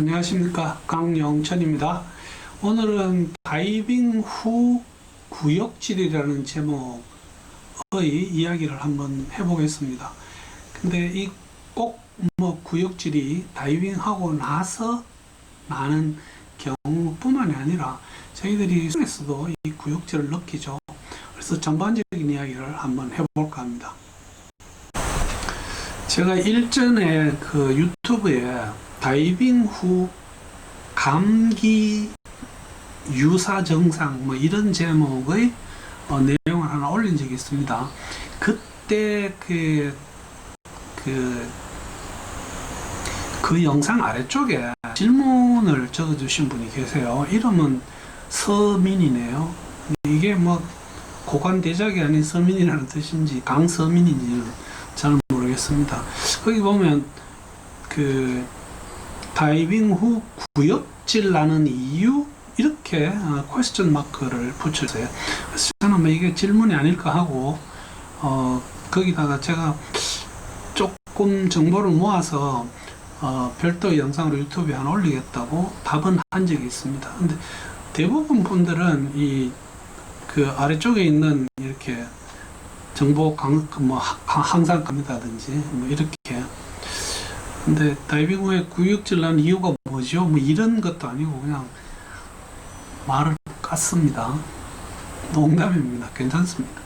안녕하십니까, 강영천입니다. 오늘은 다이빙 후 구역질이라는 제목의 이야기를 한번 해보겠습니다. 근데 이 꼭 구역질이 다이빙하고 나서 나는 경우뿐만이 아니라 저희들이 손에서도 이 구역질을 느끼죠. 그래서 전반적인 이야기를 한번 해볼까 합니다. 제가 일전에 그 유튜브에 다이빙 후 감기 유사 증상 이런 제목의 내용을 하나 올린 적이 있습니다. 그때 그 영상 아래쪽에 질문을 적어주신 분이 계세요. 이름은 서민이네요. 이게 고관대작이 아닌 서민이라는 뜻인지 강서민인지 잘 모르겠습니다. 거기 보면 다이빙 후 구역질 나는 이유 이렇게 퀘스천 마크를 붙였어요. 그래서 저는 이게 질문이 아닐까 하고 거기다가 제가 조금 정보를 모아서 별도 영상으로 유튜브에 하나 올리겠다고 답은 한 적이 있습니다. 근데 대부분 분들은 그 아래쪽에 있는 이렇게 정보 항상 갑니다든지 이렇게. 근데 다이빙 후에 구역질 나는 이유가 뭐죠? 이런 것도 아니고 그냥 말을 깠습니다. 농담입니다. 괜찮습니다.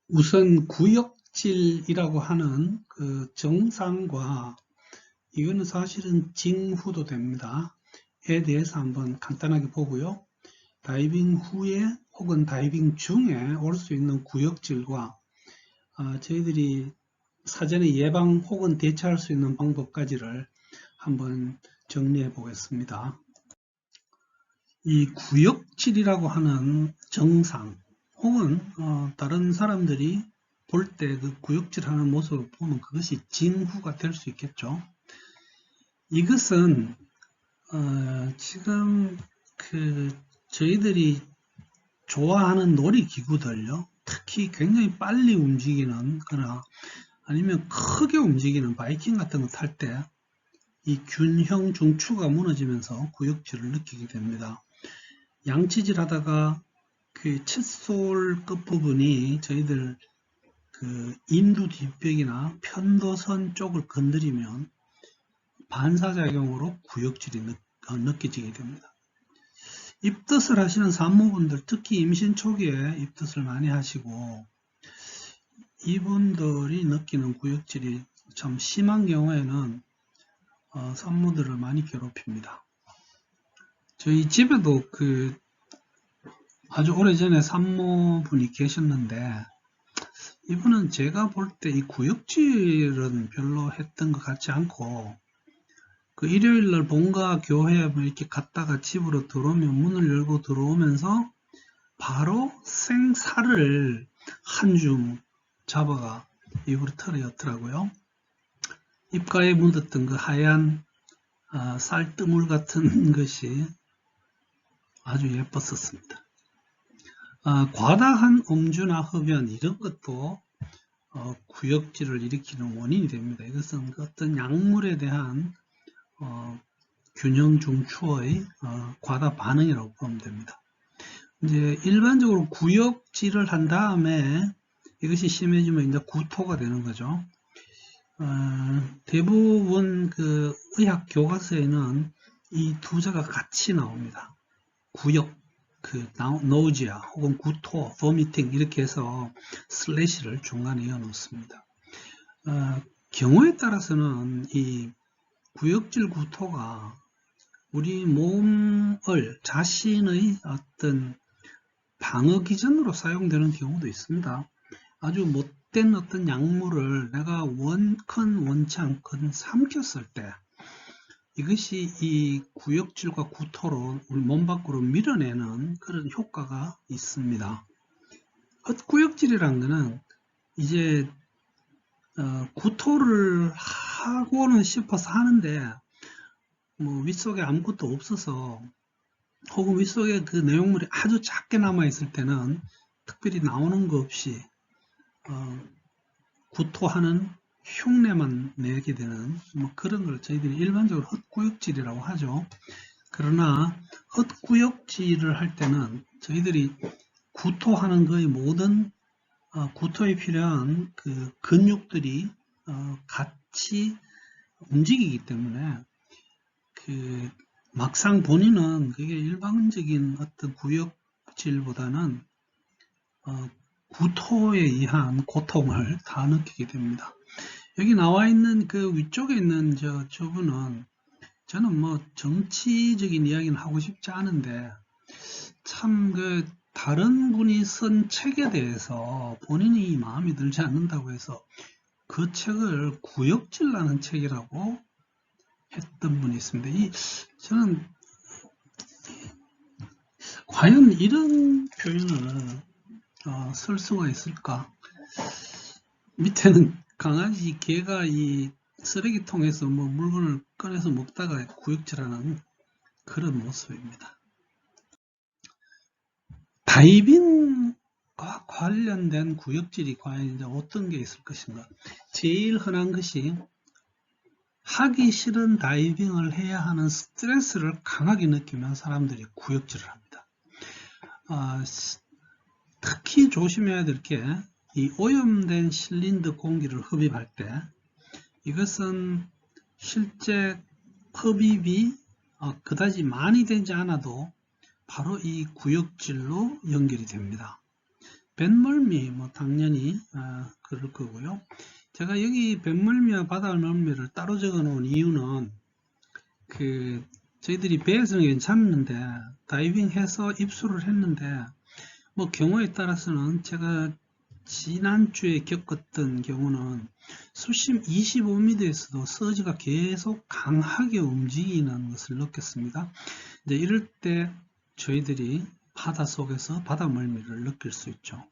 우선 구역질이라고 하는 그 정상과 이거는 사실은 징후도 됩니다. 에 대해서 한번 간단하게 보고요. 다이빙 후에 혹은 다이빙 중에 올 수 있는 구역질과 저희들이 사전에 예방 혹은 대처할 수 있는 방법까지를 한번 정리해 보겠습니다. 이 구역질이라고 하는 정상 혹은 다른 사람들이 볼 때 그 구역질하는 모습을 보면 그것이 징후가 될 수 있겠죠. 이것은 지금 저희들이 좋아하는 놀이기구들요, 특히 굉장히 빨리 움직이는 거나 아니면 크게 움직이는 바이킹 같은 거 탈 때 이 균형 중추가 무너지면서 구역질을 느끼게 됩니다. 양치질 하다가 그 칫솔 끝부분이 저희들 그 인두 뒷벽이나 편도선 쪽을 건드리면 반사작용으로 구역질이 느껴지게 됩니다. 입덧을 하시는 산모분들, 특히 임신 초기에 입덧을 많이 하시고 이분들이 느끼는 구역질이 참 심한 경우에는 산모들을 많이 괴롭힙니다. 저희 집에도 아주 오래전에 산모분이 계셨는데 이분은 제가 볼 때 이 구역질은 별로 했던 것 같지 않고 일요일날 본가 교회 이렇게 갔다가 집으로 들어오면 문을 열고 들어오면서 바로 생살을 한 줌 잡아가 입으로 털어였더라고요. 입가에 묻었던 그 하얀 쌀뜨물 같은 것이 아주 예뻤었습니다. 과다한 음주나 흡연 이런 것도 구역질을 일으키는 원인이 됩니다. 이것은 어떤 약물에 대한 균형 중추의 과다 반응이라고 보면 됩니다. 이제 일반적으로 구역질을 한 다음에 이것이 심해지면 이제 구토가 되는 거죠. 대부분 의학 교과서에는 이 두 자가 같이 나옵니다. 구역, nausea 혹은 구토, vomiting 이렇게 해서 슬래시를 중간에 이어 놓습니다. 경우에 따라서는 이 구역질 구토가 우리 자신의 어떤 방어 기전으로 사용되는 경우도 있습니다. 아주 못된 어떤 약물을 내가 원컨 원치 않건 삼켰을 때 이것이 이 구역질과 구토로 우리 몸 밖으로 밀어내는 그런 효과가 있습니다. 헛구역질이라는 것은 이제 구토를 하고는 싶어서 하는데 윗속에 아무것도 없어서 혹은 윗속에 그 내용물이 아주 작게 남아 있을 때는 특별히 나오는 거 없이 구토하는 흉내만 내게 되는 뭐 그런 걸 저희들이 일반적으로 헛구역질이라고 하죠. 그러나 헛구역질을 할 때는 저희들이 구토하는 거의 모든 구토에 필요한 그 근육들이 같이 움직이기 때문에 그 막상 본인은 그게 일반적인 어떤 구역질보다는 구토에 의한 고통을 다 느끼게 됩니다. 여기 나와 있는 그 위쪽에 있는 저분은 저는 뭐 정치적인 이야기는 하고 싶지 않은데 참 그 다른 분이 쓴 책에 대해서 본인이 마음에 들지 않는다고 해서 그 책을 구역질나는 책이라고 했던 분이 있습니다. 저는 과연 이런 표현을 쓸 수가 있을까? 밑에는 강아지, 개가 이 쓰레기통에서 뭐 물건을 꺼내서 먹다가 구역질하는 그런 모습입니다. 다이빙과 관련된 구역질이 과연 이제 어떤 게 있을 것인가? 제일 흔한 것이 하기 싫은 다이빙을 해야 하는 스트레스를 강하게 느끼면 사람들이 구역질을 합니다. 특히 조심해야 될 게 이 오염된 실린더 공기를 흡입할 때 이것은 실제 흡입이 그다지 많이 되지 않아도 바로 이 구역질로 연결이 됩니다. 뱃멀미 뭐 당연히 그럴 거고요. 제가 여기 뱃멀미와 바다멀미를 따로 적어 놓은 이유는 그 저희들이 배에서는 괜찮는데 다이빙해서 입수를 했는데 뭐 경우에 따라서는 제가 지난주에 겪었던 경우는 수심 25m에서도 서지가 계속 강하게 움직이는 것을 느꼈습니다. 이제 이럴 때 저희들이 바다 속에서 바다멀미를 느낄 수 있죠.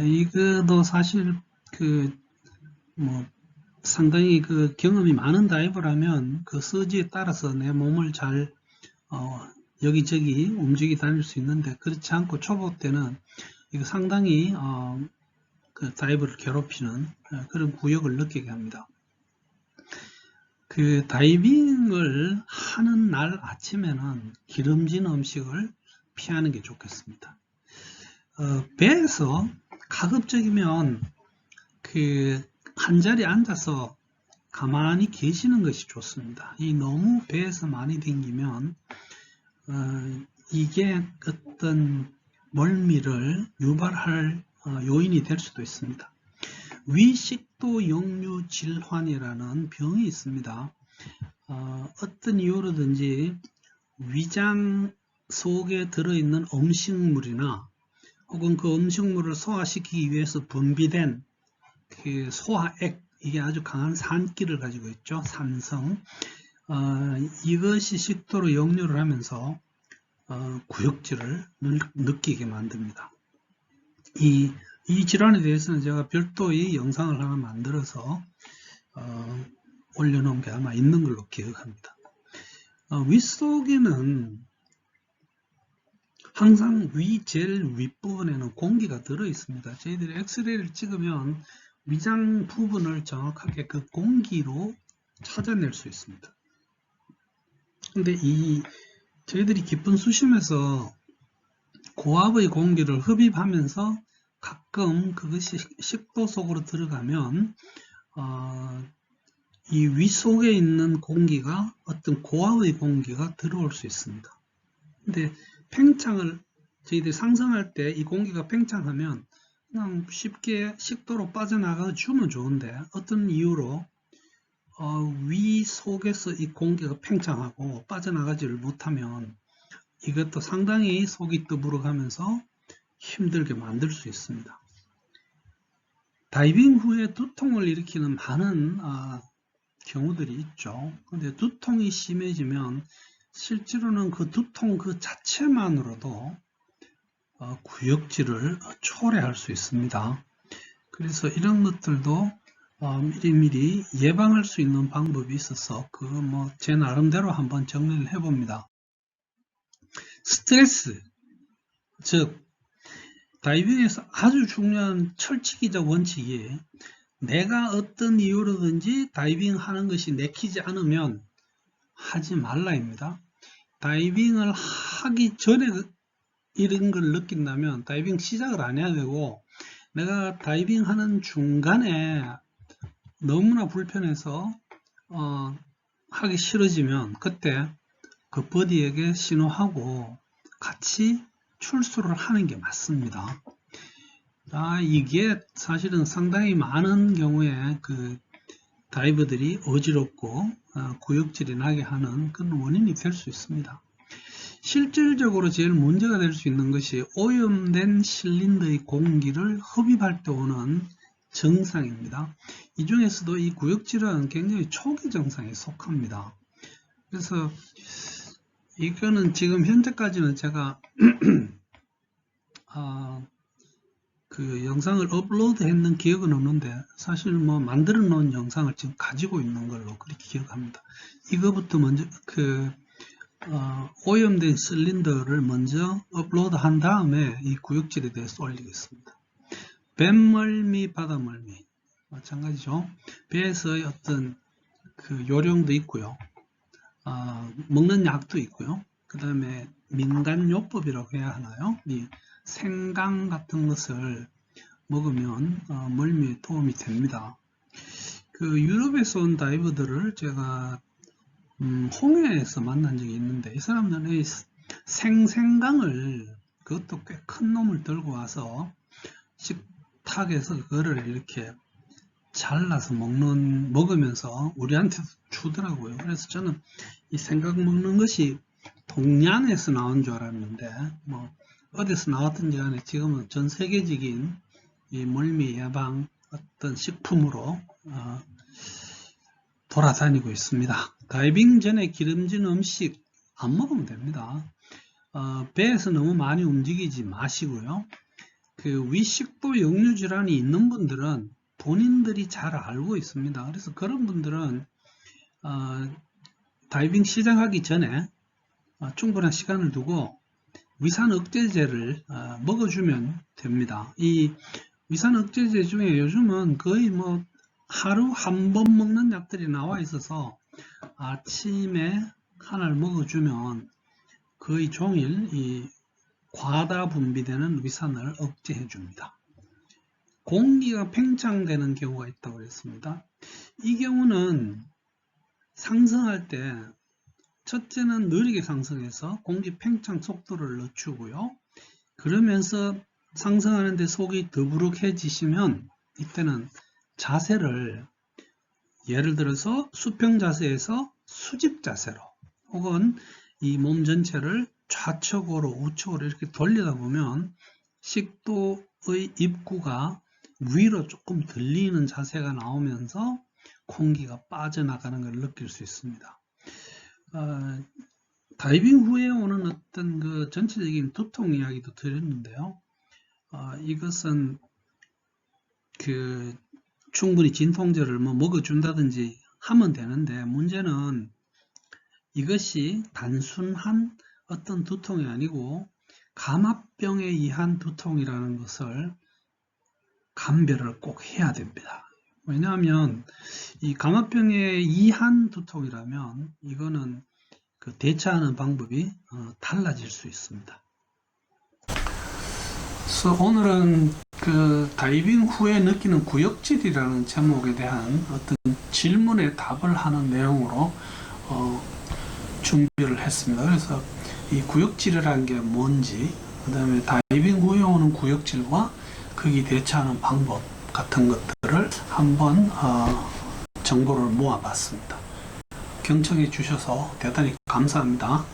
이거도 사실 뭐 상당히 그 경험이 많은 다이버라면 그 서지에 따라서 내 몸을 잘 여기저기 움직이 다닐 수 있는데 그렇지 않고 초보 때는 이거 상당히 그 다이버를 괴롭히는 그런 구역을 느끼게 합니다. 그 다이빙을 하는 날 아침에는 기름진 음식을 피하는 게 좋겠습니다. 배에서 가급적이면 그 한 자리에 앉아서 가만히 계시는 것이 좋습니다. 이 너무 배에서 많이 댕기면 이게 어떤 멀미를 유발할 요인이 될 수도 있습니다. 위식도 역류 질환이라는 병이 있습니다. 어떤 이유로든지 위장 속에 들어있는 음식물이나 혹은 그 음식물을 소화시키기 위해서 분비된 그 소화액, 이게 아주 강한 산기를 가지고 있죠. 산성. 이것이 식도로 역류를 하면서 구역질을 느끼게 만듭니다. 이 질환에 대해서는 제가 별도의 영상을 하나 만들어서 올려놓은 게 아마 있는 걸로 기억합니다. 윗속에는 항상 위 제일 윗부분에는 공기가 들어 있습니다. 저희들이 엑스레이를 찍으면 위장 부분을 정확하게 그 공기로 찾아낼 수 있습니다. 근데 저희들이 깊은 수심에서 고압의 공기를 흡입하면서 가끔 그것이 식도 속으로 들어가면 이 위 속에 있는 공기가 어떤 고압의 공기가 들어올 수 있습니다. 근데 팽창을 저희들이 상승할 때 이 공기가 팽창하면 그냥 쉽게 식도로 빠져나가 주면 좋은데 어떤 이유로 위 속에서 이 공기가 팽창하고 빠져나가지를 못하면 이것도 상당히 속이 떠부러가면서 힘들게 만들 수 있습니다. 다이빙 후에 두통을 일으키는 많은 경우들이 있죠. 근데 두통이 심해지면 실제로는 그 두통 그 자체만으로도 구역질을 초래할 수 있습니다. 그래서 이런 것들도 미리미리 예방할 수 있는 방법이 있어서 제 나름대로 한번 정리를 해봅니다. 스트레스, 즉 다이빙에서 아주 중요한 철칙이자 원칙이 내가 어떤 이유로든지 다이빙 하는 것이 내키지 않으면 하지 말라입니다. 다이빙을 하기 전에 이런 걸 느낀다면 다이빙 시작을 안 해야 되고, 내가 다이빙 하는 중간에 너무나 불편해서 하기 싫어지면 그때 그 버디에게 신호하고 같이 출소를 하는 게 맞습니다. 이게 사실은 상당히 많은 경우에 그 다이버들이 어지럽고 구역질이 나게 하는 그런 원인이 될 수 있습니다. 실질적으로 제일 문제가 될 수 있는 것이 오염된 실린더의 공기를 흡입할 때 오는 증상입니다. 이 중에서도 이 구역질은 굉장히 초기 증상에 속합니다. 그래서 이거는 지금 현재까지는 제가 그 영상을 업로드 했는 기억은 없는데, 사실 뭐 만들어 놓은 영상을 지금 가지고 있는 걸로 그렇게 기억합니다. 이거부터 먼저 오염된 실린더를 먼저 업로드 한 다음에 이 구역질에 대해서 올리겠습니다. 뱃멀미, 바다멀미 마찬가지죠. 배에서의 어떤 그 요령도 있고요, 먹는 약도 있고요. 그 다음에 민간요법이라고 해야 하나요? 이 생강 같은 것을 먹으면 멀미에 도움이 됩니다. 그 유럽에서 온 다이버들을 제가 홍해에서 만난 적이 있는데, 이 사람들은 생강을, 그것도 꽤 큰 놈을 들고 와서 식탁에서 그거를 이렇게 잘라서 먹으면서 우리한테도 주더라고요. 그래서 저는 이 생강 먹는 것이 동양에서 나온 줄 알았는데, 뭐 어디서 나왔든지 간에 지금은 전 세계적인 이 멀미 예방 어떤 식품으로 돌아다니고 있습니다. 다이빙 전에 기름진 음식 안 먹으면 됩니다. 배에서 너무 많이 움직이지 마시고요. 그 위식도 역류 질환이 있는 분들은 본인들이 잘 알고 있습니다. 그래서 그런 분들은 다이빙 시작하기 전에 충분한 시간을 두고 위산 억제제를 먹어주면 됩니다. 이 위산 억제제 중에 요즘은 거의 뭐 하루 한 번 먹는 약들이 나와 있어서 아침에 하나를 먹어주면 거의 종일 이 과다 분비되는 위산을 억제해 줍니다. 공기가 팽창되는 경우가 있다고 그랬습니다. 이 경우는 상승할 때 첫째는 느리게 상승해서 공기 팽창 속도를 늦추고요. 그러면서 상승하는데 속이 더부룩해지시면 이때는 자세를 예를 들어서 수평 자세에서 수직 자세로, 혹은 이 몸 전체를 좌측으로 우측으로 이렇게 돌리다 보면 식도의 입구가 위로 조금 들리는 자세가 나오면서 공기가 빠져나가는 걸 느낄 수 있습니다. 다이빙 후에 오는 어떤 그 전체적인 두통 이야기도 드렸는데요. 이것은 그 충분히 진통제를 뭐 먹어준다든지 하면 되는데, 문제는 이것이 단순한 어떤 두통이 아니고 감압병에 의한 두통이라는 것을 감별을 꼭 해야 됩니다. 왜냐하면 이 감압병에 의한 두통이라면 이거는 그 대처하는 방법이 달라질 수 있습니다. 그래서 오늘은 그 다이빙 후에 느끼는 구역질이라는 제목에 대한 어떤 질문에 답을 하는 내용으로 준비를 했습니다. 그래서 이 구역질이라는 게 뭔지, 그 다음에 다이빙 후에 오는 구역질과 거기 대처하는 방법 같은 것들을 한번 정보를 모아봤습니다. 경청해 주셔서 대단히 감사합니다.